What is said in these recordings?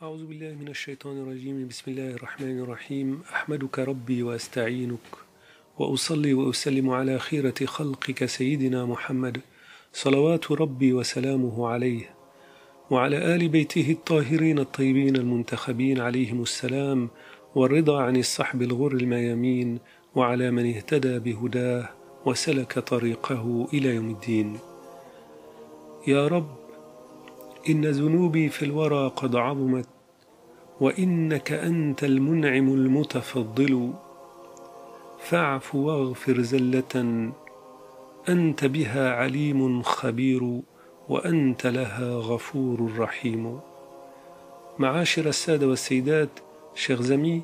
أعوذ بالله من الشيطان الرجيم بسم الله الرحمن الرحيم أحمدك ربي وأستعينك وأصلي وأسلم على خيرة خلقك سيدنا محمد صلوات ربي وسلامه عليه وعلى آل بيته الطاهرين الطيبين المنتخبين عليهم السلام والرضا عن الصحب الغر الميامين وعلى من اهتدى بهداه وسلك طريقه إلى يوم الدين. يا رب إن ذنوبي في الورى قد عظمت وإنك أنت المنعم المتفضل فاعف واغفر زلة أنت بها عليم خبير وأنت لها غفور رحيم. معاشر السادة والسيدات, chers amis,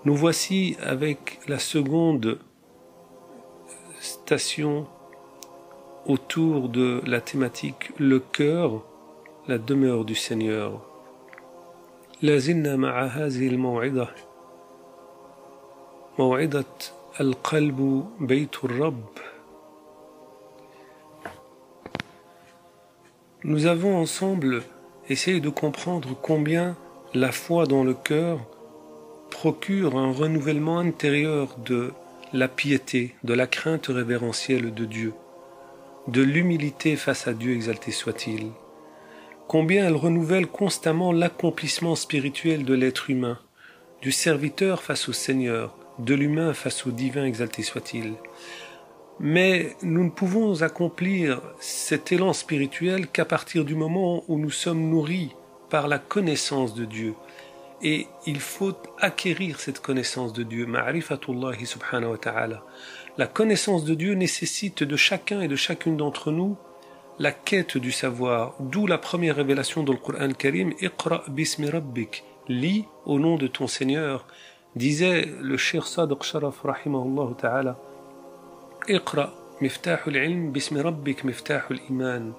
nous voici avec la seconde station autour de la thématique le cœur, la demeure du Seigneur. لازلنا مع هذه الموعظة موعظة القلب بيت الرب. Nous avons ensemble essayé de comprendre combien la foi dans le cœur procure un renouvellement intérieur de la piété, de la crainte révérentielle de Dieu, de l'humilité face à Dieu exalté soit-il. Combien elle renouvelle constamment l'accomplissement spirituel de l'être humain, du serviteur face au Seigneur, de l'humain face au divin exalté soit-il. Mais nous ne pouvons accomplir cet élan spirituel qu'à partir du moment où nous sommes nourris par la connaissance de Dieu. Et il faut acquérir cette connaissance de Dieu, ma'rifatullahi subhanahu wa ta'ala. La connaissance de Dieu nécessite de chacun et de chacune d'entre nous la quête du savoir, d'où la première révélation dans le Coran Karim, Iqra bismi rabbik, lis au nom de ton Seigneur, disait le Cheikh Sadiq Sharaf rahimahullah ta'ala. Iqra miftahul ilm bismi rabbik miftahul iman.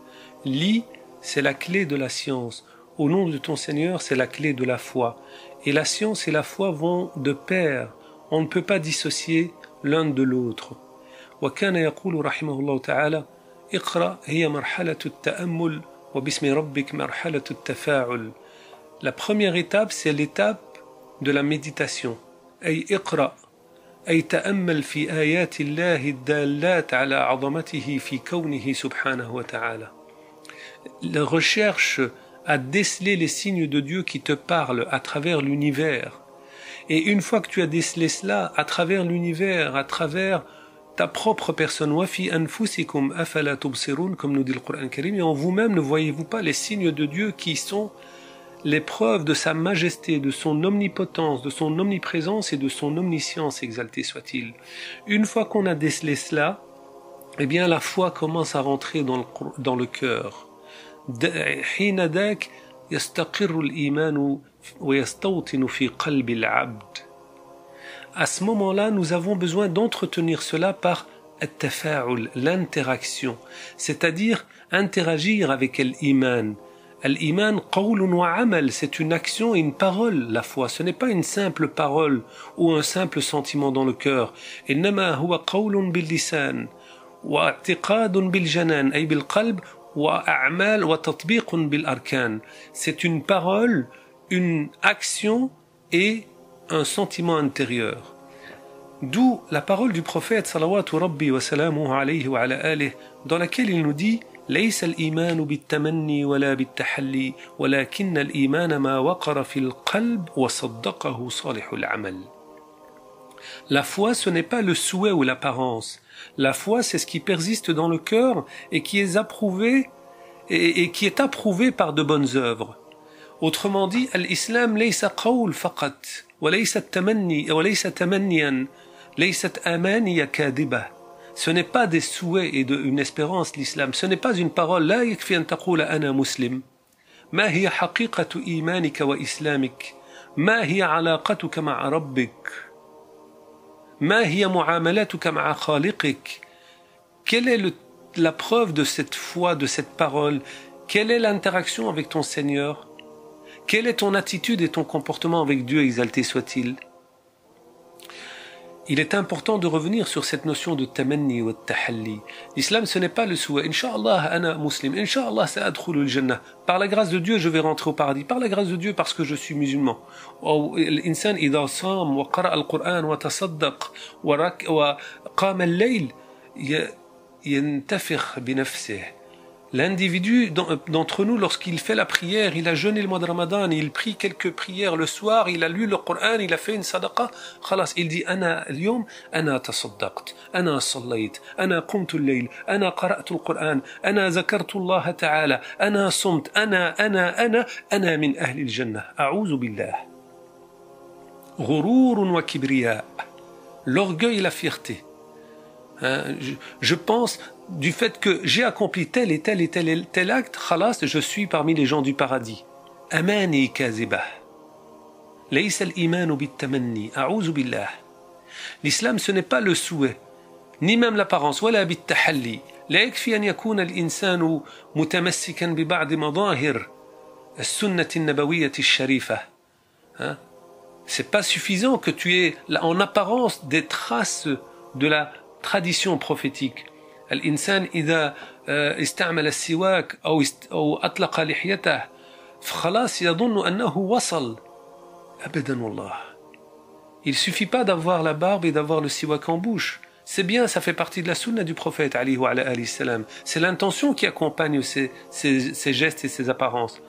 Lis, c'est la clé de la science. Au nom de ton Seigneur, c'est la clé de la foi. Et la science et la foi vont de pair. On ne peut pas dissocier l'un de l'autre. وكان يقول رحمه الله تعالى اقرأ هي مرحلة التأمل وباسم ربك مرحلة التفاعل. La première étape, c'est l'étape de la méditation. أي اقرأ أي تأمل في آيات الله الدالات على عظمته في كونه سبحانه وتعالى. La recherche à déceler les signes de Dieu qui te parlent à travers l'univers. Et une fois que tu as décelé cela, à travers l'univers, à travers ta propre personne, wafi anfusikum afala tubsirun, comme nous dit le Coran Karim, et en vous-même ne voyez-vous pas les signes de Dieu qui sont les preuves de sa majesté, de son omnipotence, de son omniprésence et de son omniscience, exalté soit-il. Une fois qu'on a décelé cela, eh bien la foi commence à rentrer dans le cœur. حين ذاك يستقر الإيمان ويستوطن في قلب العبد. À ce moment-là, nous avons besoin d'entretenir cela par التفاعل, l'interaction, c'est-à-dire interagir avec l'iman. L'iman قول وعمل, c'est une action et une parole, la foi. Ce n'est pas une simple parole ou un simple sentiment dans le cœur. إنما هو قول باللسان واعتقاد بالجنان أي بالقلب وأعمال وتطبيق بالأركان. C'est une parole, une action et un sentiment intérieur. D'où la parole du prophète salawatu rabbi wa salamuhu alayhi wa ala alihi, dans laquelle il nous dit ليس الإيمان بالتمني ولا بالتحلي ولكن الإيمان ما وقر في القلب وصدقه صالح العمل. La foi, ce n'est pas le souhait ou l'apparence. La foi, c'est ce qui persiste dans le cœur et qui est approuvé et qui est approuvé par de bonnes œuvres. Autrement dit, l'islam ليس قول فقط وليس التمني وليس تمنيا ليست أماني كاذبة. Ce n'est pas des souhaits et une espérance l'islam. Ce n'est pas une parole. لا يكفي أن تقول أنا مسلم. ما هي حقيقة إيمانك وإسلامك؟ ما هي علاقتك مع ربك؟ ما هي معاملتك مع خالقك? Quelle est la preuve de cette foi, de cette parole? Quelle est l'interaction avec ton Seigneur? Quelle est ton attitude et ton comportement avec Dieu, exalté soit-il? il est important de revenir sur cette notion de tamanni ou de tahalli. L'islam, ce n'est pas le souhait. Inch'Allah, ana muslim. Inch'Allah, sa'adkhulu al-jannah. Par la grâce de Dieu, je vais rentrer au paradis. Par la grâce de Dieu, parce que je suis musulman. الإنسان إذا صام وقرأ القرآن وتصدق وقام الليل ينتفخ بنفسه. L'individu d'entre nous, lorsqu'il fait la prière, il a jeûné le mois de Ramadan, il prie quelques prières le soir, il a lu le Coran, il a fait une sadaqa, خلاص, il dit أنا اليوم أنا تصدقت أنا صليت أنا قمت الليل أنا قرأت القرآن أنا ذكرت الله تعالى أنا صمت أنا من أهل الجنة أعوذ بالله. غرور وكبرياء, l'orgueil et la fierté. Je pense du fait que j'ai accompli tel et tel et tel et tel acte, khalas, je suis parmi les gens du paradis. Amani kazibah. Laysa al-iman bit-tamanni. A'udhu billah. L'islam, ce n'est pas le souhait, ni même l'apparence, wala bit-tahalli. لا يكفي أن يكون الإنسان متمسكا ببعض مظاهر السنة النبوية الشريفة. C'est pas suffisant que tu aies en apparence des traces de la tradition prophétique. الإنسان إذا استعمل السواك أو أطلق لحيته فخلاص يظن أنه وصل. أبدا والله. Il suffit pas d'avoir la barbe et d'avoir le siwak en bouche. C'est bien, ça fait partie de la sunna du prophète alayhi wa alayhi salam. C'est l'intention qui accompagne ces gestes et ces apparences.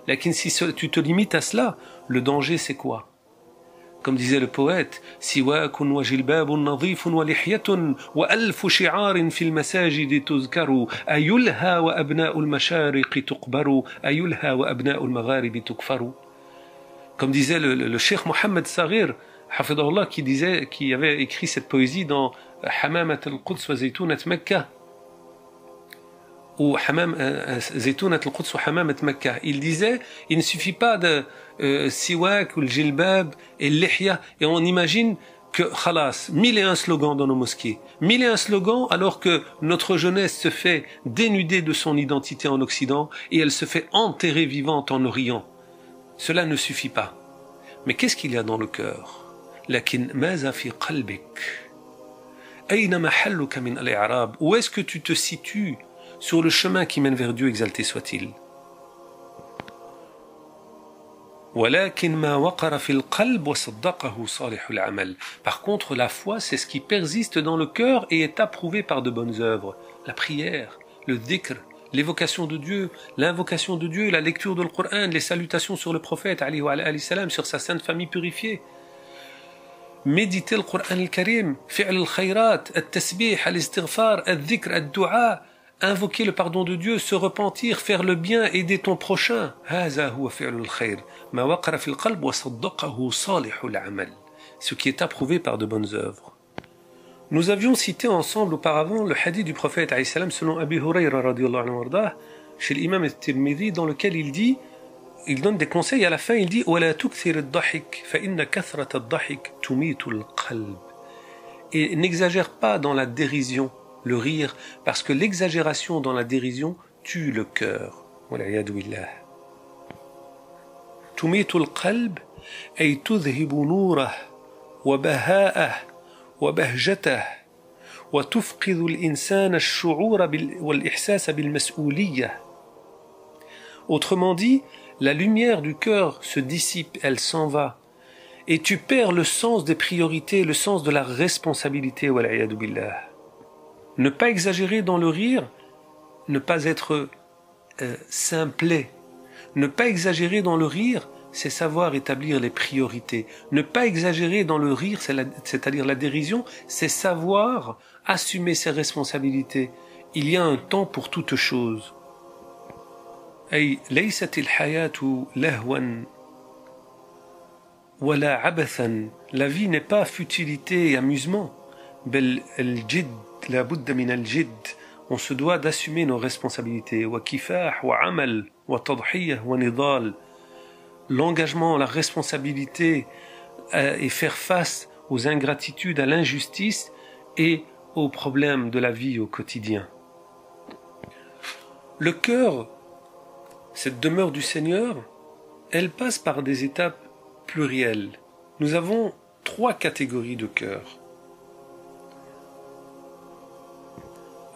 Lakin si tu te limites à cela, le danger c'est quoi? Comme disait le poète, سواك وجلباب نظيف ولحية وألف شعار في المساجد تذكر أيلهى وأبناء المشارق تقبر أيلهى وأبناء المغارب تكفر. Comme disait le cheikh Mohammed Saghir, hafidahullah, qui avait écrit cette poésie dans Hamamat al-Quds wa Zaytunat Makkah, ou Zaytunat al-Quds wa Hamamat Makkah. Il disait, il ne suffit pas de siwak ou le jilbab et le lihya, et on imagine que khalas, 1001 slogans dans nos mosquées, 1001 slogans alors que notre jeunesse se fait dénuder de son identité en Occident et elle se fait enterrer vivante en Orient. Cela ne suffit pas. Mais qu'est-ce qu'il y a dans le cœur? Lakin maza fi qalbik? Ayna mahalluka min al-i'rab? Où est-ce que tu te situes sur le chemin qui mène vers Dieu, exalté soit-il? Par contre, la foi, c'est ce qui persiste dans le cœur et est approuvé par de bonnes œuvres. La prière, le dhikr, l'évocation de Dieu, l'invocation de Dieu, la lecture de le Coran, les salutations sur le prophète, alayhi wa alayhi salam, sur sa sainte famille purifiée. Méditer le Coran al-Karim, fi'l al-khayrat, al-tasbih, al-istighfar, al-dhikr, al-du'a, invoquer le pardon de Dieu, se repentir, faire le bien, aider ton prochain. Ce qui est approuvé par de bonnes œuvres. Nous avions cité ensemble auparavant le hadith du prophète alayhi salam selon Abi Hurayra radiyallahu anhu chez l'imam al-Tirmidhi, dans lequel il donne des conseils. À la fin il dit وَلَا تُكْثِرِ الضَّحِكَ فَإِنَّ كَثْرَةَ الضَّحِكِ تُمِيتُ الْقَلْبِ. Et n'exagère pas dans la dérision, le rire, parce que l'exagération dans la dérision tue le cœur. Wal'iyadu billah. تُمِيتُ الْقَلْبِ أي تذهب نوره وبهاءه وبهجته وتفقد الإنسان الشعور والإحساس بالمسؤولية. Autrement dit, la lumière du cœur se dissipe, elle s'en va, et tu perds le sens des priorités, le sens de la responsabilité. Wal'iyadu billah. Ne pas exagérer dans le rire, ne pas être simplet. Ne pas exagérer dans le rire, c'est savoir établir les priorités. Ne pas exagérer dans le rire, c'est-à-dire la dérision, c'est savoir assumer ses responsabilités. Il y a un temps pour toute chose. أي ليست الحياة لهوا ولا عبثا. La vie n'est pas futilité et amusement. بل الجد لا بد من الجد. On se doit d'assumer nos responsabilités. وكفاح وعمل وتضحية ونضال. L'engagement, la responsabilité et faire face aux ingratitudes, à l'injustice et aux problèmes de la vie au quotidien. Le cœur, cette demeure du Seigneur, elle passe par des étapes plurielles. Nous avons 3 catégories de cœur.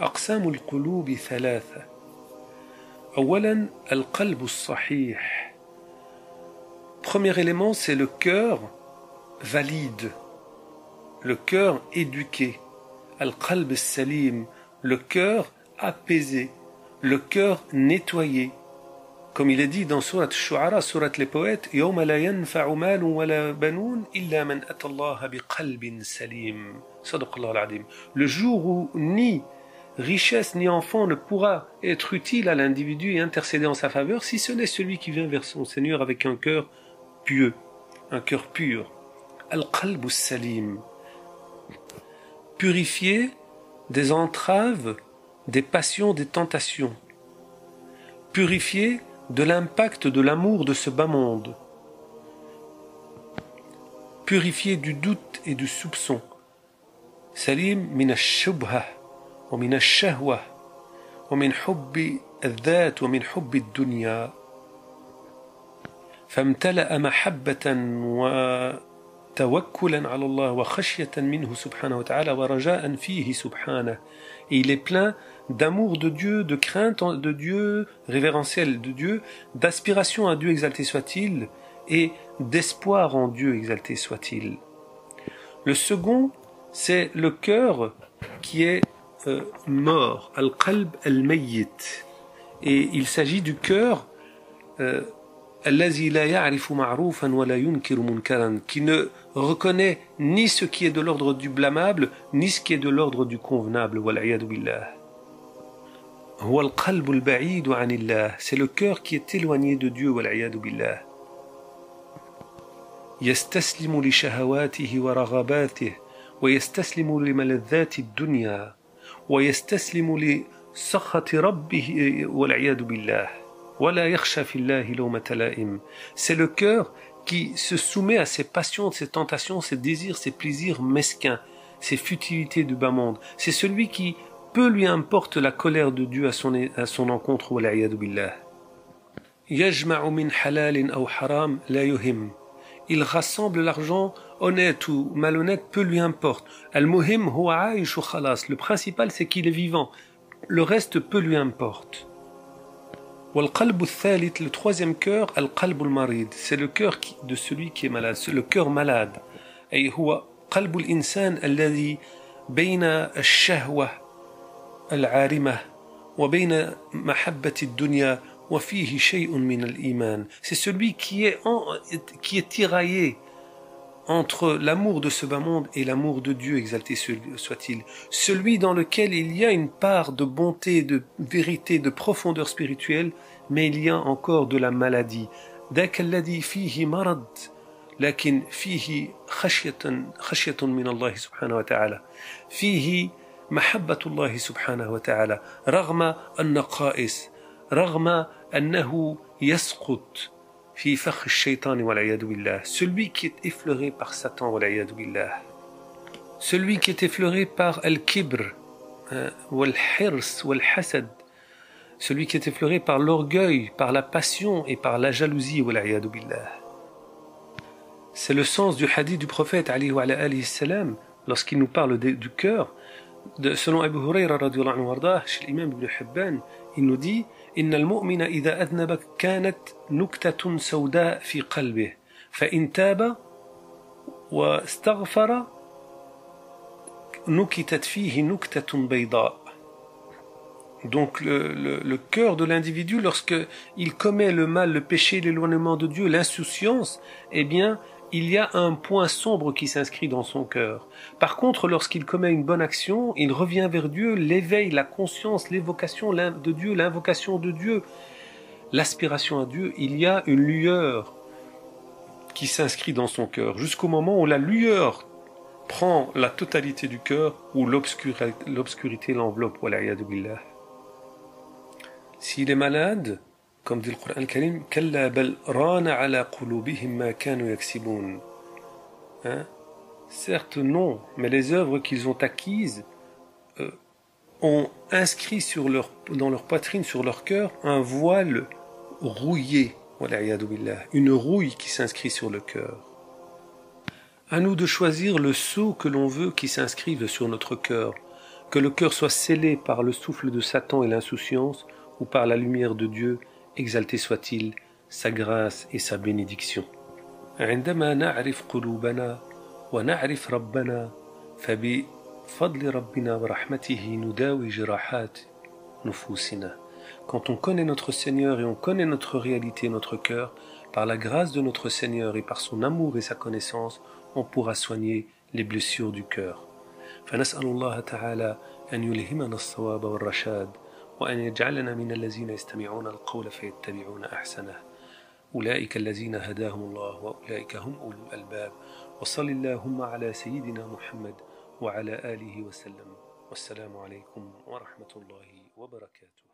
أقسام القلوب ثلاثة. أولا القلب الصحيح. Premier élément, c'est le cœur valide, le cœur éduqué. Al-qalb salim, le cœur apaisé, le cœur nettoyé. Comme il est dit dans Surat Shu'ara, Surat les poètes, يَوْمَ لَا يَنْفَعُ مَالٌ وَلَا بَنُونَ إِلَّا مَنْ أَتَى اللَّهَ بِقَلْبٍ سَلِيمٍ. صدق الله العظيم. Le jour où ni richesse ni enfant ne pourra être utile à l'individu et intercéder en sa faveur, si ce n'est celui qui vient vers son Seigneur avec un cœur pieux, un cœur pur. Al-qalb salim. Purifié des entraves, des passions, des tentations. Purifié de l'impact de l'amour de ce bas monde. Purifié du doute et du soupçon. Salim min ash-shubha wa min ash-shahwa wa min hubbi al-dhat wa min hubbi ad-dunya. فامتلأ محبة وتوكلا على الله وخشية منه سبحانه وتعالى ورجاء فيه سبحانه. Et il est plein d'amour de Dieu, de crainte de Dieu, révérentiel de Dieu, d'aspiration à Dieu exalté soit-il, et d'espoir en Dieu exalté soit-il. Le second, c'est le cœur qui est mort, al-qalb al-mayyit. Et il s'agit du cœur الذي لا يعرف معروفا ولا ينكر منكرا, qui ne reconnaît ni ce qui est de l'ordre du blâmable ni ce qui est de l'ordre du convenable. والعياذ بالله. هو القلب البعيد عن الله, c'est le cœur qui est éloigné de Dieu. والعياذ بالله. يستسلم لشهواته ورغباته ويستسلم لملذات الدنيا ويستسلم لسخط ربه. والعياذ بالله. C'est le cœur qui se soumet à ses passions, ses tentations, ses désirs, ses plaisirs mesquins, ses futilités du bas monde. C'est celui qui, peu lui importe la colère de Dieu à son encontre. Il rassemble l'argent, honnête ou malhonnête, peu lui importe. Le principal, c'est qu'il est vivant. Le reste, peu lui importe. والقلب الثالث, le troisième cœur, القلب المريض, c'est le cœur de celui qui est malade, c'est le cœur malade. أي هو قلب الإنسان الذي بين الشهوة العارمة وبين محبة الدنيا وفيه شيء من الإيمان. C'est celui qui est tiraillé entre l'amour de ce bas monde et l'amour de Dieu, exalté soit-il. Celui dans lequel il y a une part de bonté, de vérité, de profondeur spirituelle, mais il y a encore de la maladie. ذاك الذي فيه مرض لكن فيه خشية من الله سبحانه وتعالى. فيه محبة الله سبحانه وتعالى رغم النقائص، رغم أنه يسقط في فخ الشيطان والعياذ بالله. Celui qui est effleuré par Satan والعياذ بالله. Celui qui est effleuré par al-kibr, wal-hirs, wal-hasad. Celui qui est effleuré par l'orgueil, par la passion et par la jalousie والعياذ بالله. C'est le sens du hadith du prophète alayhi wa alayhi salam lorsqu'il nous parle du cœur. Selon Abu Hurayra radiyallahu anhu wardah, chez l'imam Ibn Hibban, il nous dit إن المؤمن إذا أذنب كانت نكتة سوداء في قلبه فإن تاب واستغفر نكتت فيه نكتة بيضاء. Donc le cœur de l'individu, lorsqu'il commet le mal, le péché, l'éloignement de Dieu, l'insouciance, eh bien, il y a un point sombre qui s'inscrit dans son cœur. Par contre, lorsqu'il commet une bonne action, il revient vers Dieu, l'éveil, la conscience, l'évocation de Dieu, l'invocation de Dieu, l'aspiration à Dieu, il y a une lueur qui s'inscrit dans son cœur, jusqu'au moment où la lueur prend la totalité du cœur, où l'obscurité l'enveloppe. Wal'iyadu billah. S'il est malade, comme dit le Coran al-Karim, كَلَّا بَلْ رَانَ عَلَى قُلُوبِهِمْ مَا كَانُوا يَكْسِبُونَ. Certes non, mais les œuvres qu'ils ont acquises ont inscrit dans leur poitrine, sur leur cœur, un voile rouillé, une rouille qui s'inscrit sur le cœur. À nous de choisir le sceau que l'on veut qui s'inscrive sur notre cœur, que le cœur soit scellé par le souffle de Satan et l'insouciance, ou par la lumière de Dieu, exalté soit-il, sa grâce et sa bénédiction. عندما نعرف قلوبنا ونعرف ربنا فبفضل ربنا ورحمته نداوي جراحات نفوسنا. Quand on connaît notre Seigneur et on connaît notre réalité, notre cœur, par la grâce de notre Seigneur et par son amour et sa connaissance, on pourra soigner les blessures du cœur. فنسأل الله تعالى أن يلهمنا الصواب والرشاد وأن يجعلنا من الذين يستمعون القول فيتبعون أحسنه أولئك الذين هداهم الله وأولئك هم أولو الألباب وصل اللهم على سيدنا محمد وعلى آله وسلم والسلام عليكم ورحمة الله وبركاته.